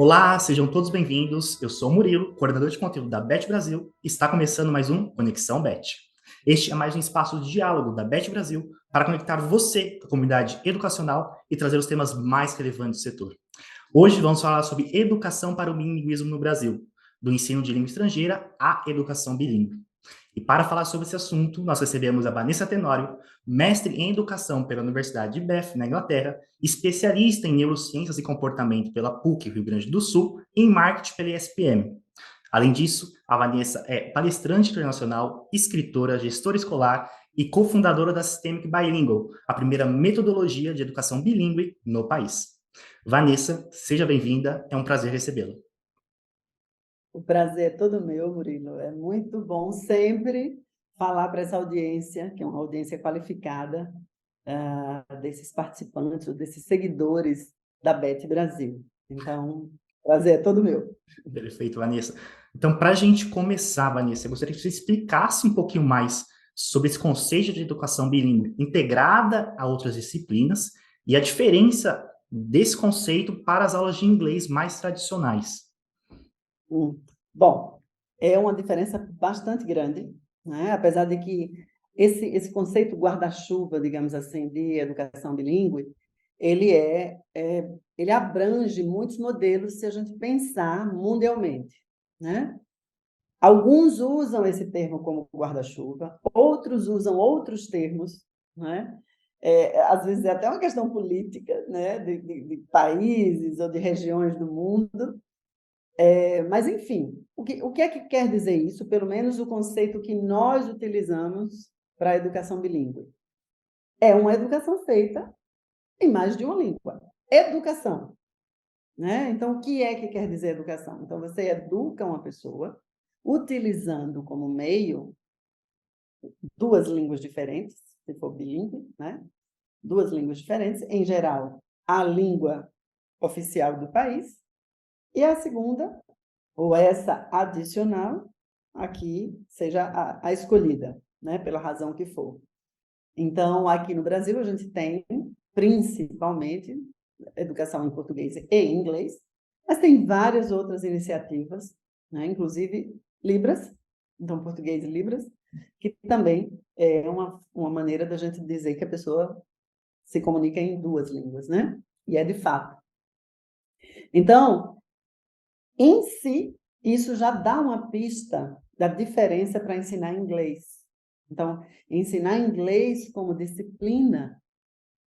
Olá, sejam todos bem-vindos. Eu sou o Murilo, coordenador de conteúdo da Bet Brasil, e está começando mais um Conexão Bet. Este é mais um espaço de diálogo da Bet Brasil para conectar você com a comunidade educacional e trazer os temas mais relevantes do setor. Hoje vamos falar sobre educação para o bilinguismo no Brasil, do ensino de língua estrangeira à educação bilíngue. E para falar sobre esse assunto, nós recebemos a Vanessa Tenório, mestre em educação pela Universidade de Bath, na Inglaterra, especialista em neurociências e comportamento pela PUC, Rio Grande do Sul, e em marketing pela ESPM. Além disso, a Vanessa é palestrante internacional, escritora, gestora escolar e cofundadora da Systemic Bilingual, a primeira metodologia de educação bilíngue no país. Vanessa, seja bem-vinda, é um prazer recebê-la. O prazer é todo meu, Murilo. É muito bom sempre falar para essa audiência, que é uma audiência qualificada, desses participantes, desses seguidores da Bet Brasil. Então, o prazer é todo meu. Perfeito, Vanessa. Então, para a gente começar, Vanessa, eu gostaria que você explicasse um pouquinho mais sobre esse conceito de educação bilíngue integrada a outras disciplinas e a diferença desse conceito para as aulas de inglês mais tradicionais. Bom, é uma diferença bastante grande, né? Apesar de que esse conceito guarda-chuva, digamos assim, de educação bilíngue, ele abrange muitos modelos se a gente pensar mundialmente, né? Alguns usam esse termo como guarda-chuva, outros usam outros termos, né? Às vezes é até uma questão política, né? De países ou de regiões do mundo. Mas, enfim, o que é que quer dizer isso? Pelo menos o conceito que nós utilizamos para a educação bilíngue. É uma educação feita em mais de uma língua. Educação, né? Então, o que é que quer dizer educação? Então, você educa uma pessoa utilizando como meio duas línguas diferentes, se for bilíngue, né? Duas línguas diferentes, em geral, a língua oficial do país, e a segunda, ou essa adicional, aqui seja a escolhida, né? Pela razão que for. Então, aqui no Brasil, a gente tem, principalmente, educação em português e inglês, mas tem várias outras iniciativas, né? Inclusive Libras, então português e Libras, que também é uma maneira da gente dizer que a pessoa se comunica em duas línguas, né? E é de fato. Então, em si, isso já dá uma pista da diferença para ensinar inglês. Então, ensinar inglês como disciplina,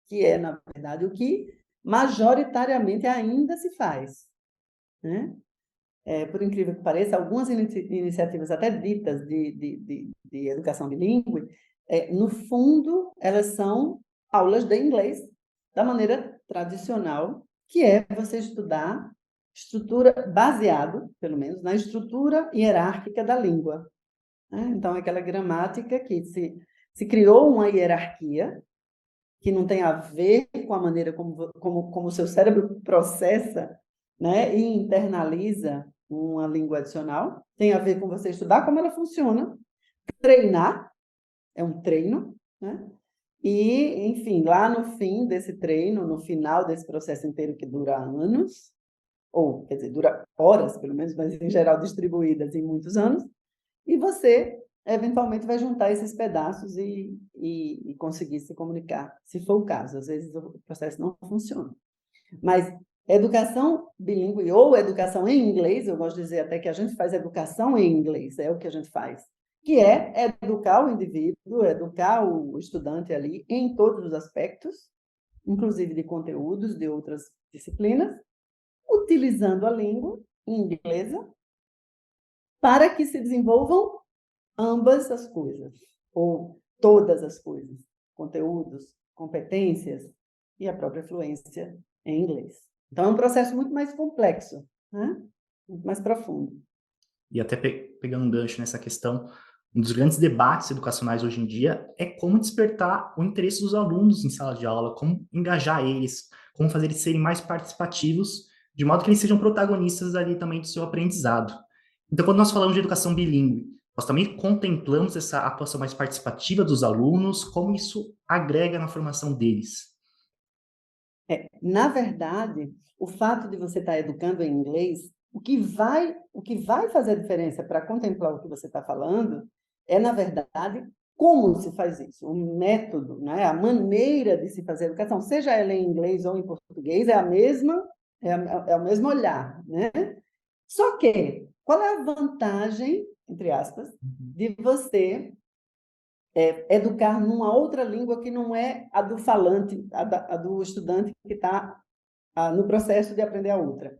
que é, na verdade, o que majoritariamente ainda se faz, né? Por incrível que pareça, algumas iniciativas até ditas de educação bilíngue, no fundo, elas são aulas de inglês da maneira tradicional, que é você estudar estrutura baseado, pelo menos, na estrutura hierárquica da língua, né? Então, aquela gramática que se criou uma hierarquia que não tem a ver com a maneira como o seu cérebro processa, né, e internaliza uma língua adicional, tem a ver com você estudar como ela funciona, treinar, é um treino, né? E, enfim, lá no fim desse treino, no final desse processo inteiro que dura anos, ou, quer dizer, dura horas, pelo menos, mas em geral distribuídas em muitos anos, e você eventualmente vai juntar esses pedaços e conseguir se comunicar, se for o caso. Às vezes o processo não funciona. Mas educação bilíngue ou educação em inglês, eu gosto de dizer até que a gente faz educação em inglês, é o que a gente faz, que é educar o indivíduo, educar o estudante ali em todos os aspectos, inclusive de conteúdos de outras disciplinas, utilizando a língua inglesa para que se desenvolvam ambas as coisas, ou todas as coisas, conteúdos, competências e a própria fluência em inglês. Então, é um processo muito mais complexo, né? Muito mais profundo. E até pegando um gancho nessa questão, um dos grandes debates educacionais hoje em dia é como despertar o interesse dos alunos em sala de aula, como engajar eles, como fazer eles serem mais participativos, de modo que eles sejam protagonistas ali também do seu aprendizado. Então, quando nós falamos de educação bilíngue, nós também contemplamos essa atuação mais participativa dos alunos, como isso agrega na formação deles. Na verdade, o fato de você estar educando em inglês, o que vai fazer a diferença para contemplar o que você está falando é, na verdade, como se faz isso, o método, né? A maneira de se fazer a educação, seja ela em inglês ou em português, é a mesma, é o mesmo olhar, né? Só que, qual é a vantagem, entre aspas, de você educar numa outra língua que não é a do falante, a do estudante que está no processo de aprender a outra?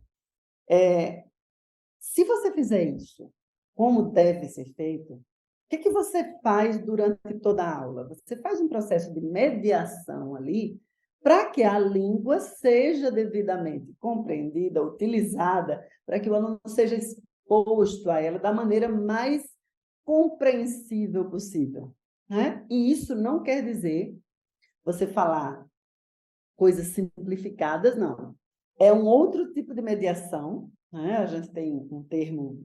Se você fizer isso como deve ser feito, o que você faz durante toda a aula? Você faz um processo de mediação ali para que a língua seja devidamente compreendida, utilizada, para que o aluno seja exposto a ela da maneira mais compreensível possível, né? E isso não quer dizer você falar coisas simplificadas, não. É um outro tipo de mediação, né? A gente tem um termo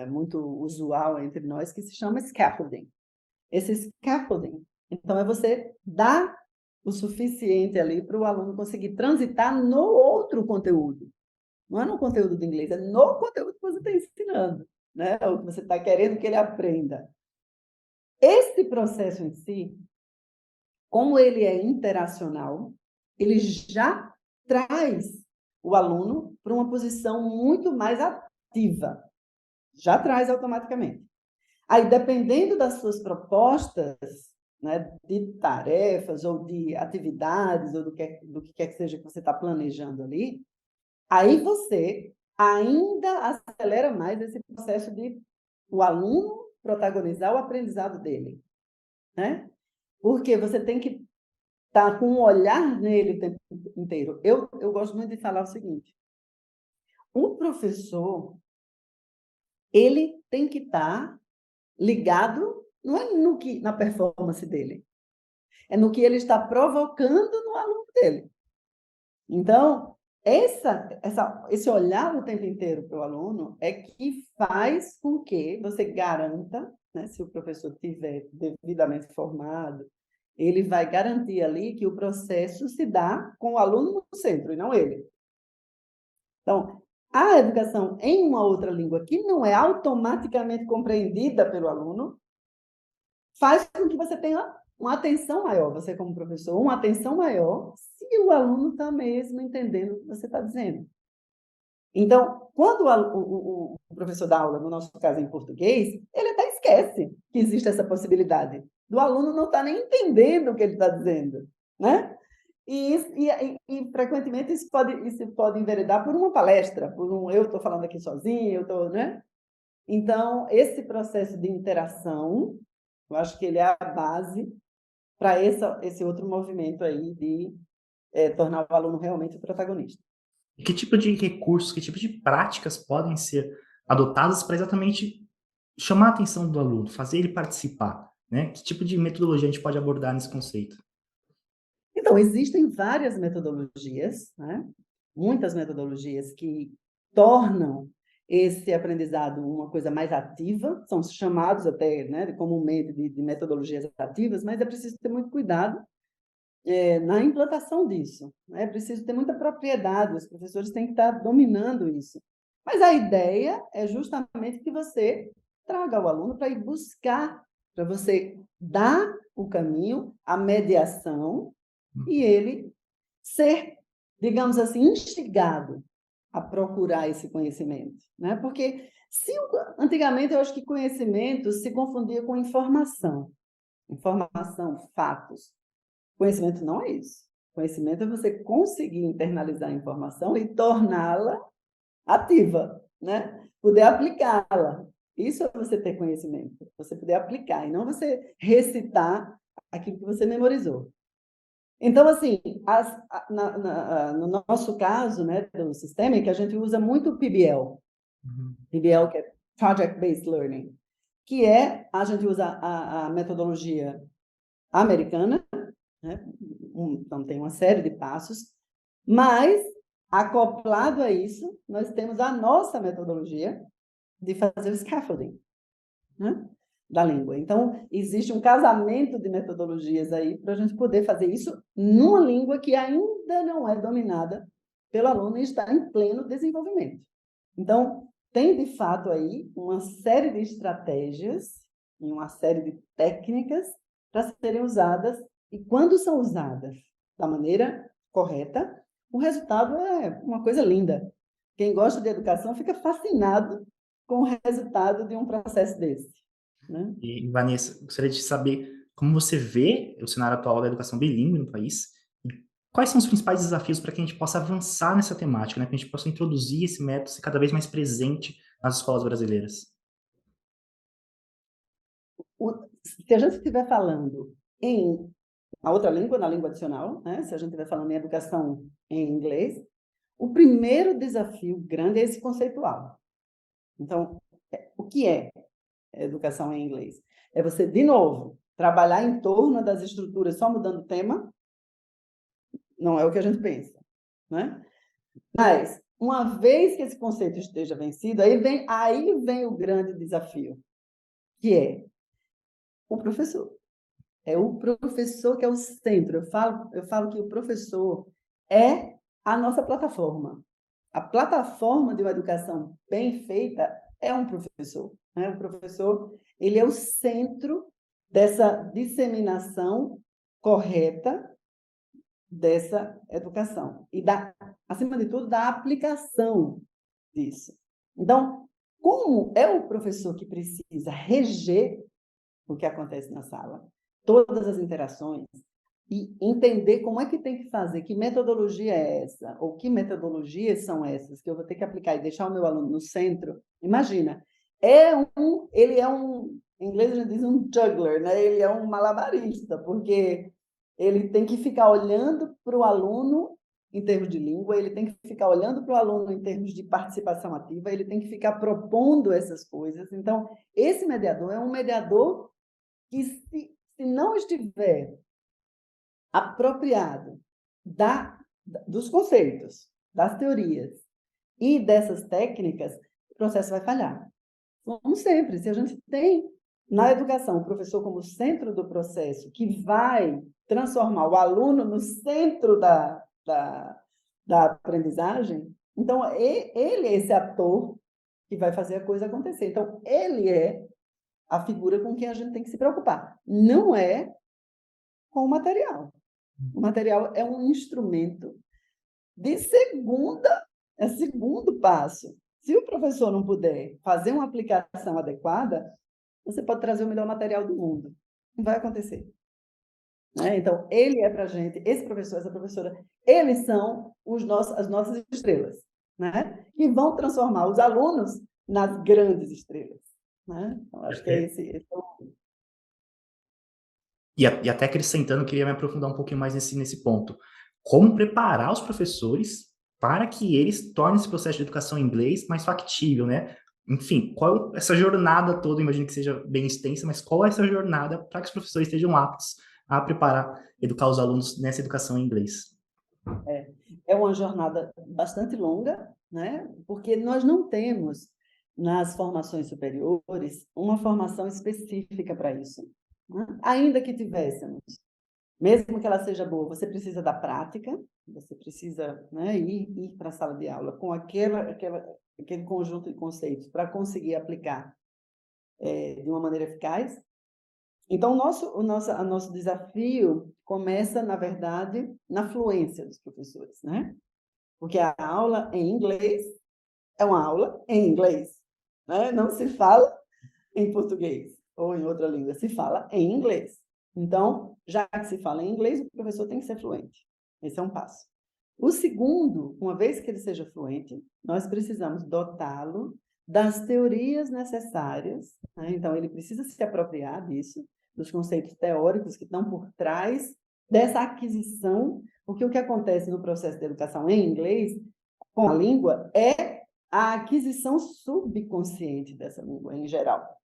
muito usual entre nós que se chama scaffolding. Esse scaffolding, então, é você dar o suficiente ali para o aluno conseguir transitar no outro conteúdo. Não é no conteúdo de inglês, é no conteúdo que você está ensinando, né? O que você está querendo que ele aprenda. Esse processo em si, como ele é interacional, ele já traz o aluno para uma posição muito mais ativa. Já traz automaticamente. Aí, dependendo das suas propostas, né, de tarefas ou de atividades, ou do que quer que seja que você está planejando ali, aí você ainda acelera mais esse processo de o aluno protagonizar o aprendizado dele, né? Porque você tem que estar com um olhar nele o tempo inteiro. Eu gosto muito de falar o seguinte: o professor, ele tem que estar ligado, não é na performance dele, é no que ele está provocando no aluno dele. Então, esse olhar o tempo inteiro para o aluno é que faz com que você garanta, né, se o professor estiver devidamente formado, ele vai garantir ali que o processo se dá com o aluno no centro e não ele. Então, a educação em uma outra língua que não é automaticamente compreendida pelo aluno faz com que você tenha uma atenção maior, você como professor, uma atenção maior, se o aluno está mesmo entendendo o que você está dizendo. Então, quando o professor dá aula, no nosso caso em português, ele até esquece que existe essa possibilidade do aluno não estar nem entendendo o que ele está dizendo, né? E frequentemente isso pode enveredar por uma palestra, eu estou falando aqui sozinho, né? Então, esse processo de interação, eu acho que ele é a base para esse outro movimento aí de tornar o aluno realmente o protagonista. E que tipo de recursos, que tipo de práticas podem ser adotadas para exatamente chamar a atenção do aluno, fazer ele participar, né? Que tipo de metodologia a gente pode abordar nesse conceito? Então, existem várias metodologias, né? Muitas metodologias que tornam esse aprendizado uma coisa mais ativa, são chamados até, né, comumente de metodologias ativas, mas é preciso ter muito cuidado na implantação disso. Né? É preciso ter muita propriedade, os professores têm que estar dominando isso. Mas a ideia é justamente que você traga o aluno para ir buscar, para você dar o caminho, a mediação, e ele ser, digamos assim, instigado a procurar esse conhecimento. Né? Porque antigamente eu acho que conhecimento se confundia com informação. Informação, fatos. Conhecimento não é isso. Conhecimento é você conseguir internalizar a informação e torná-la ativa, né? Poder aplicá-la. Isso é você ter conhecimento, você poder aplicar, e não você recitar aquilo que você memorizou. Então, assim, no nosso caso, né, do sistema, que a gente usa muito o PBL. PBL, que é Project Based Learning, que a gente usa a metodologia americana, né? Então, tem uma série de passos, mas, acoplado a isso, nós temos a nossa metodologia de fazer o scaffolding. Né? da língua. Então, existe um casamento de metodologias aí para a gente poder fazer isso numa língua que ainda não é dominada pelo aluno e está em pleno desenvolvimento. Então, tem de fato aí uma série de estratégias e uma série de técnicas para serem usadas, e quando são usadas da maneira correta, o resultado é uma coisa linda. Quem gosta de educação fica fascinado com o resultado de um processo desse, né? E, Vanessa, gostaria de saber como você vê o cenário atual da educação bilíngue no país e quais são os principais desafios para que a gente possa avançar nessa temática, né? Que a gente possa introduzir esse método ser cada vez mais presente nas escolas brasileiras. Se a gente estiver falando em a outra língua, na língua adicional, né? Se a gente estiver falando em educação em inglês, o primeiro desafio grande é esse conceitual. Então, o que é educação em inglês? É você, de novo, trabalhar em torno das estruturas só mudando o tema? Não é o que a gente pensa, né? Mas, uma vez que esse conceito esteja vencido, aí vem o grande desafio, que é o professor. É o professor que é o centro. Eu falo que o professor é a nossa plataforma. A plataforma de uma educação bem feita é um professor, né? O professor, ele é o centro dessa disseminação correta dessa educação e acima de tudo, da aplicação disso. Então, como é o professor que precisa reger o que acontece na sala, todas as interações, e entender como é que tem que fazer, que metodologia é essa, ou que metodologias são essas que eu vou ter que aplicar e deixar o meu aluno no centro. Imagina, ele é um, em inglês a gente diz um juggler, né? Ele é um malabarista, porque ele tem que ficar olhando para o aluno em termos de língua, ele tem que ficar olhando para o aluno em termos de participação ativa, ele tem que ficar propondo essas coisas. Então, esse mediador é um mediador que, se não estiver apropriado dos conceitos, das teorias e dessas técnicas, o processo vai falhar. Como sempre, se a gente tem na educação o professor como centro do processo, que vai transformar o aluno no centro da aprendizagem, então ele é esse ator que vai fazer a coisa acontecer. Então, ele é a figura com quem a gente tem que se preocupar. Não é com o material. O material é um instrumento de segundo passo. Se o professor não puder fazer uma aplicação adequada, você pode trazer o melhor material do mundo. Não vai acontecer. Né? Então, ele é para a gente, esse professor, essa professora, eles são as nossas estrelas, né? Que vão transformar os alunos nas grandes estrelas. Né? Então, acho que é esse é o... E até acrescentando, eu queria me aprofundar um pouquinho mais nesse ponto. Como preparar os professores para que eles tornem esse processo de educação em inglês mais factível, né? Enfim, qual essa jornada toda, imagino que seja bem extensa, mas qual é essa jornada para que os professores estejam aptos a preparar, educar os alunos nessa educação em inglês? É uma jornada bastante longa, né? Porque nós não temos, nas formações superiores, uma formação específica para isso. Né? Ainda que tivéssemos, mesmo que ela seja boa, você precisa da prática, você precisa, né, ir para a sala de aula com aquele conjunto de conceitos para conseguir aplicar de uma maneira eficaz. Então, o nosso desafio começa, na verdade, na fluência dos professores, né? Porque a aula em inglês é uma aula em inglês, né? Não se fala em português ou em outra língua, se fala em inglês. Então, já que se fala em inglês, o professor tem que ser fluente. Esse é um passo. O segundo, uma vez que ele seja fluente, nós precisamos dotá-lo das teorias necessárias, né? Então, ele precisa se apropriar disso, dos conceitos teóricos que estão por trás dessa aquisição, porque o que acontece no processo de educação em inglês, com a língua, é a aquisição subconsciente dessa língua em geral.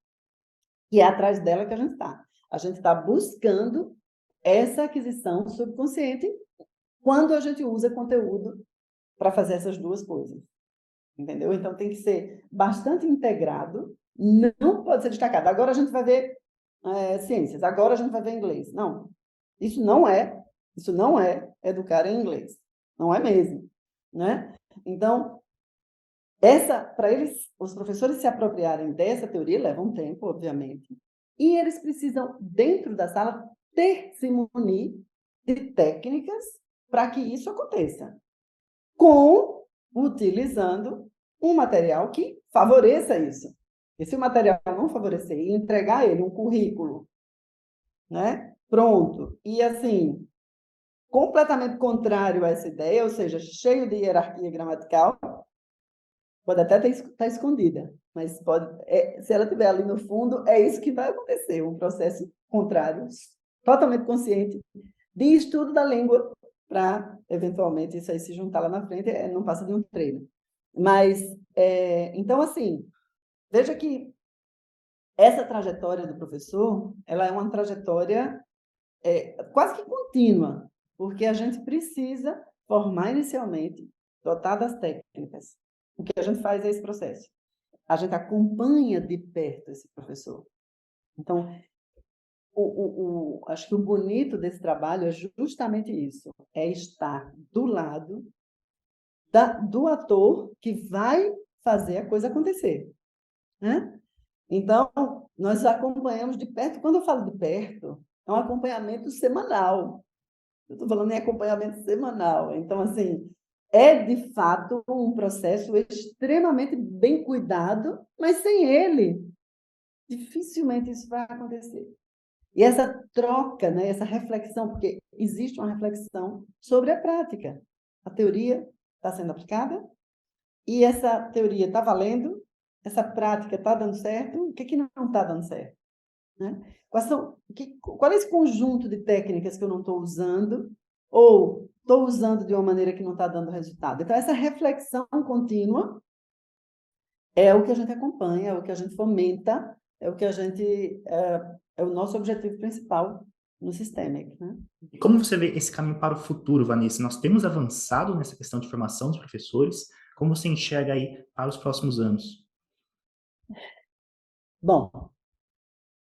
E é atrás dela que a gente está. A gente está buscando essa aquisição subconsciente quando a gente usa conteúdo para fazer essas duas coisas. Entendeu? Então, tem que ser bastante integrado não pode ser destacado. Agora a gente vai ver ciências, agora a gente vai ver inglês. Não, isso não é educar em inglês. Não é mesmo, né? Então, para eles, os professores se apropriarem dessa teoria, leva um tempo, obviamente, e eles precisam, dentro da sala, se munir de técnicas para que isso aconteça, utilizando um material que favoreça isso. E se o material não favorecer, e entregar a ele um currículo, né, pronto, e assim, completamente contrário a essa ideia, ou seja, cheio de hierarquia gramatical, pode até estar escondida, mas se ela estiver ali no fundo, é isso que vai acontecer, um processo contrário, totalmente consciente, de estudo da língua, para, eventualmente, isso aí se juntar lá na frente, não passa de um treino. Mas, então, assim, veja que essa trajetória do professor, ela é uma trajetória quase que contínua, porque a gente precisa formar inicialmente, dotar das técnicas. O que a gente faz é esse processo. A gente acompanha de perto esse professor. Então, acho que o bonito desse trabalho é justamente isso, é estar do lado do ator que vai fazer a coisa acontecer, né? Então, nós acompanhamos de perto. Quando eu falo de perto, é um acompanhamento semanal. Eu estou falando em acompanhamento semanal. Então, assim, é de fato um processo extremamente bem cuidado, mas sem ele, dificilmente isso vai acontecer. E essa troca, né, essa reflexão, porque existe uma reflexão sobre a prática. A teoria está sendo aplicada e essa teoria está valendo, essa prática está dando certo, o que não está dando certo? Né? Qual é esse conjunto de técnicas que eu não estou usando ou estou usando de uma maneira que não está dando resultado? Então, essa reflexão contínua é o que a gente acompanha, é o que a gente fomenta, é o que a gente é o nosso objetivo principal no Systemic, né? E como você vê esse caminho para o futuro, Vanessa? Nós temos avançado nessa questão de formação dos professores. Como você enxerga aí para os próximos anos? Bom,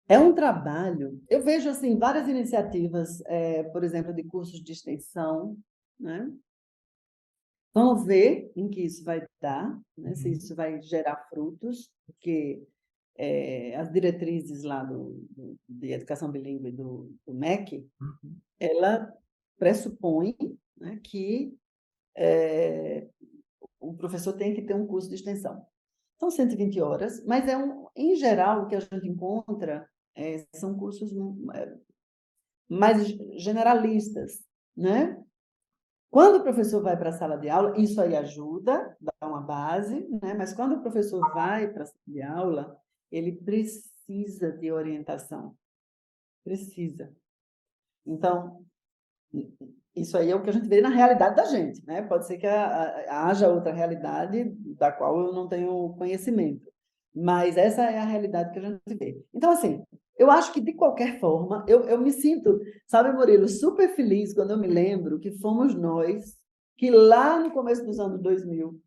é um trabalho. Eu vejo assim várias iniciativas, por exemplo, de cursos de extensão, né? Vamos ver em que isso vai dar, né? Se isso vai gerar frutos, porque as diretrizes lá de educação bilíngue do MEC, ela pressupõe, né, que o professor tem que ter um curso de extensão. São 120 horas, mas em geral, o que a gente encontra são cursos mais generalistas, né? Quando o professor vai para a sala de aula, isso aí ajuda, dá uma base, né? Mas quando o professor vai para a sala de aula, ele precisa de orientação. Precisa. Então, isso aí é o que a gente vê na realidade da gente, né? Pode ser que haja outra realidade da qual eu não tenho conhecimento, mas essa é a realidade que a gente vê. Então, assim, eu acho que, de qualquer forma, eu me sinto, sabe, Murilo, super feliz quando eu me lembro que fomos nós que lá no começo dos anos 2000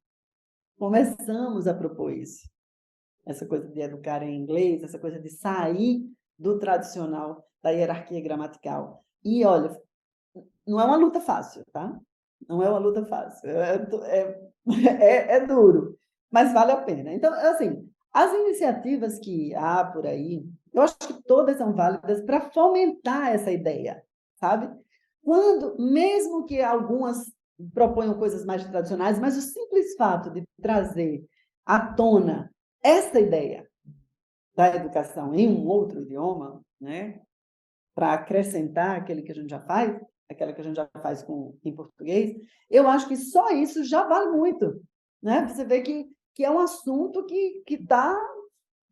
começamos a propor isso. Essa coisa de educar em inglês, essa coisa de sair do tradicional, da hierarquia gramatical. E, olha, não é uma luta fácil, tá? Não é uma luta fácil. É duro, mas vale a pena. Então, assim, as iniciativas que há por aí, eu acho que todas são válidas para fomentar essa ideia, sabe? Mesmo que algumas proponham coisas mais tradicionais, mas o simples fato de trazer à tona essa ideia da educação em um outro idioma, né, para acrescentar aquele que a gente já faz, aquela que a gente já faz em português, eu acho que só isso já vale muito, né? Você vê que é um assunto que está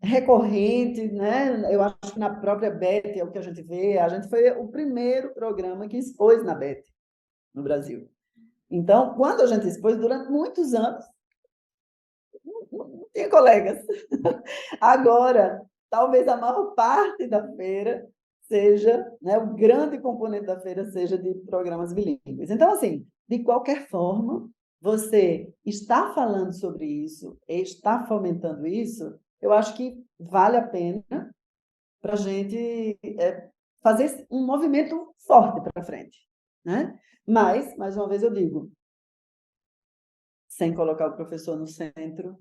recorrente, né? Eu acho que na própria BET é o que a gente vê. A gente foi o primeiro programa que expôs na BET, no Brasil. Então, quando a gente expôs, durante muitos anos, não tinha colegas. Agora, talvez a maior parte da feira seja, né, o grande componente da feira seja de programas bilíngues. Então, assim, de qualquer forma, você está falando sobre isso, está fomentando isso, eu acho que vale a pena para a gente fazer um movimento forte para frente, né? Mas, mais uma vez eu digo, sem colocar o professor no centro,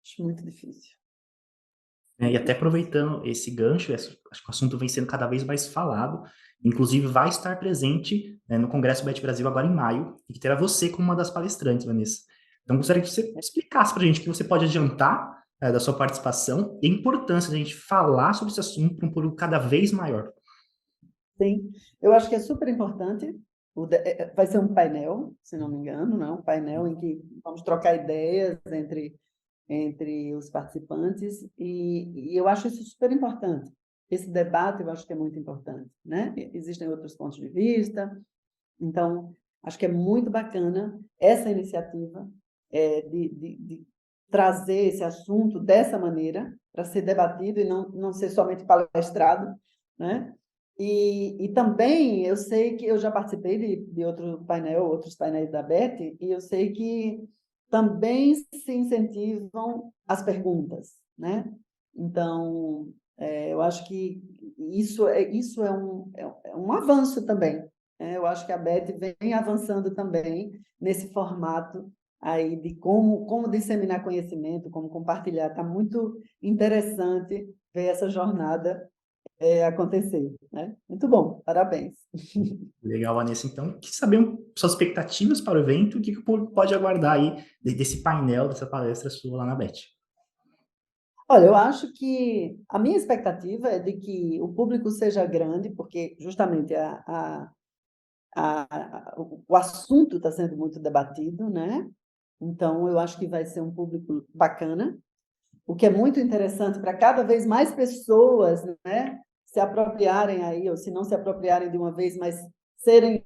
acho muito difícil. E até aproveitando esse gancho, acho que o assunto vem sendo cada vez mais falado, inclusive vai estar presente, né, no Congresso BET Brasil agora em maio, e que terá você como uma das palestrantes, Vanessa. Então, gostaria que você explicasse para a gente o que você pode adiantar da sua participação e a importância de a gente falar sobre esse assunto para um público cada vez maior. Sim, eu acho que é super importante. Vai ser um painel, se não me engano, né? Um painel em que vamos trocar ideias entre os participantes, e eu acho isso super importante. Esse debate eu acho que é muito importante, né? Existem outros pontos de vista, então acho que é muito bacana essa iniciativa de trazer esse assunto dessa maneira, para ser debatido e não ser somente palestrado, né? E também eu sei que eu já participei de outros painéis da BET, e eu sei que também se incentivam as perguntas, né? Então, eu acho que isso é um avanço também. Eu acho que a BET vem avançando também nesse formato aí de como disseminar conhecimento, como compartilhar. Está muito interessante ver essa jornada acontecer, né? Muito bom, parabéns. Legal, Vanessa. Então, quis saber suas expectativas para o evento, o que o público pode aguardar aí desse painel, dessa palestra sua lá na BET. Olha, eu acho que a minha expectativa é de que o público seja grande, porque justamente o assunto está sendo muito debatido, né? Então, eu acho que vai ser um público bacana, o que é muito interessante para cada vez mais pessoas, né, se apropriarem aí, ou se não se apropriarem de uma vez, mas serem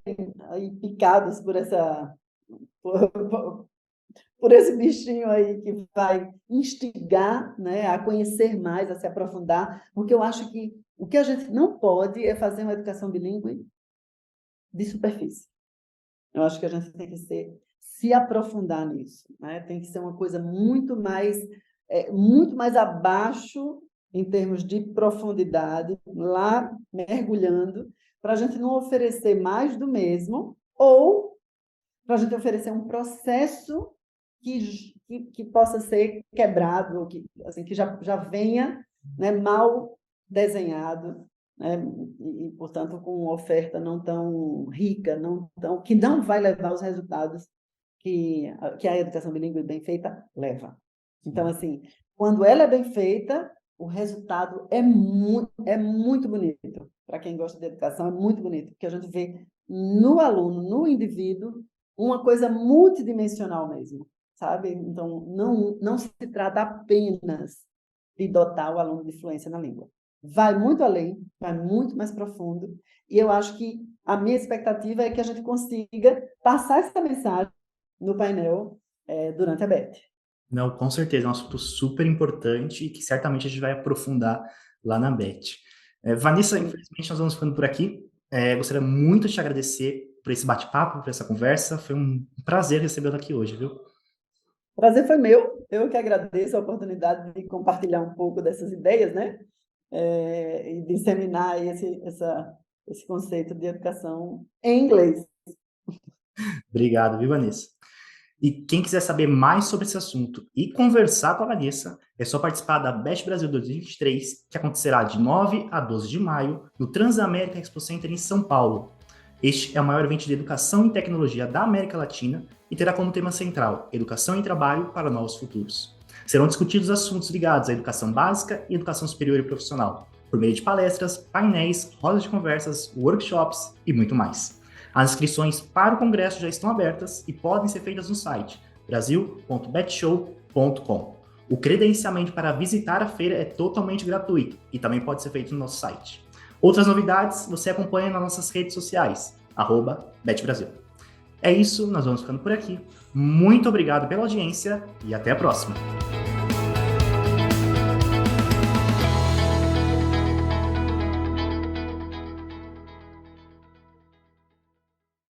aí picados por esse bichinho aí que vai instigar, né, a conhecer mais, a se aprofundar, porque eu acho que o que a gente não pode é fazer uma educação bilíngue de superfície. Eu acho que a gente tem que se aprofundar nisso, né? Tem que ser uma coisa muito mais abaixo em termos de profundidade, lá mergulhando, para a gente não oferecer mais do mesmo, ou para a gente oferecer um processo que possa ser quebrado, ou que já venha, né, mal desenhado, né, e, portanto, com uma oferta não tão rica, que não vai levar os resultados que a educação bilíngue bem feita leva. Então, assim, quando ela é bem feita, o resultado é muito bonito. Para quem gosta de educação, é muito bonito, porque a gente vê no aluno, no indivíduo, uma coisa multidimensional mesmo, sabe? Então, não se trata apenas de dotar o aluno de fluência na língua. Vai muito além, vai muito mais profundo, e eu acho que a minha expectativa é que a gente consiga passar essa mensagem no painel durante a BET. Não, com certeza, é um assunto super importante e que certamente a gente vai aprofundar lá na BET. Vanessa, infelizmente nós vamos ficando por aqui. Gostaria muito de te agradecer por esse bate-papo, por essa conversa. Foi um prazer recebê-la aqui hoje, viu? O prazer foi meu. Eu que agradeço a oportunidade de compartilhar um pouco dessas ideias, né? E disseminar esse conceito de educação em inglês. Obrigado, viu, Vanessa? E quem quiser saber mais sobre esse assunto e conversar com a Vanessa, é só participar da BET Brasil 2023, que acontecerá de 9 a 12 de maio, no Transamérica Expo Center em São Paulo. Este é o maior evento de educação e tecnologia da América Latina e terá como tema central Educação e Trabalho para Novos Futuros. Serão discutidos assuntos ligados à educação básica e educação superior e profissional, por meio de palestras, painéis, rodas de conversas, workshops e muito mais. As inscrições para o congresso já estão abertas e podem ser feitas no site brasil.betshow.com. O credenciamento para visitar a feira é totalmente gratuito e também pode ser feito no nosso site. Outras novidades você acompanha nas nossas redes sociais, @betbrasil. É isso, nós vamos ficando por aqui. Muito obrigado pela audiência e até a próxima!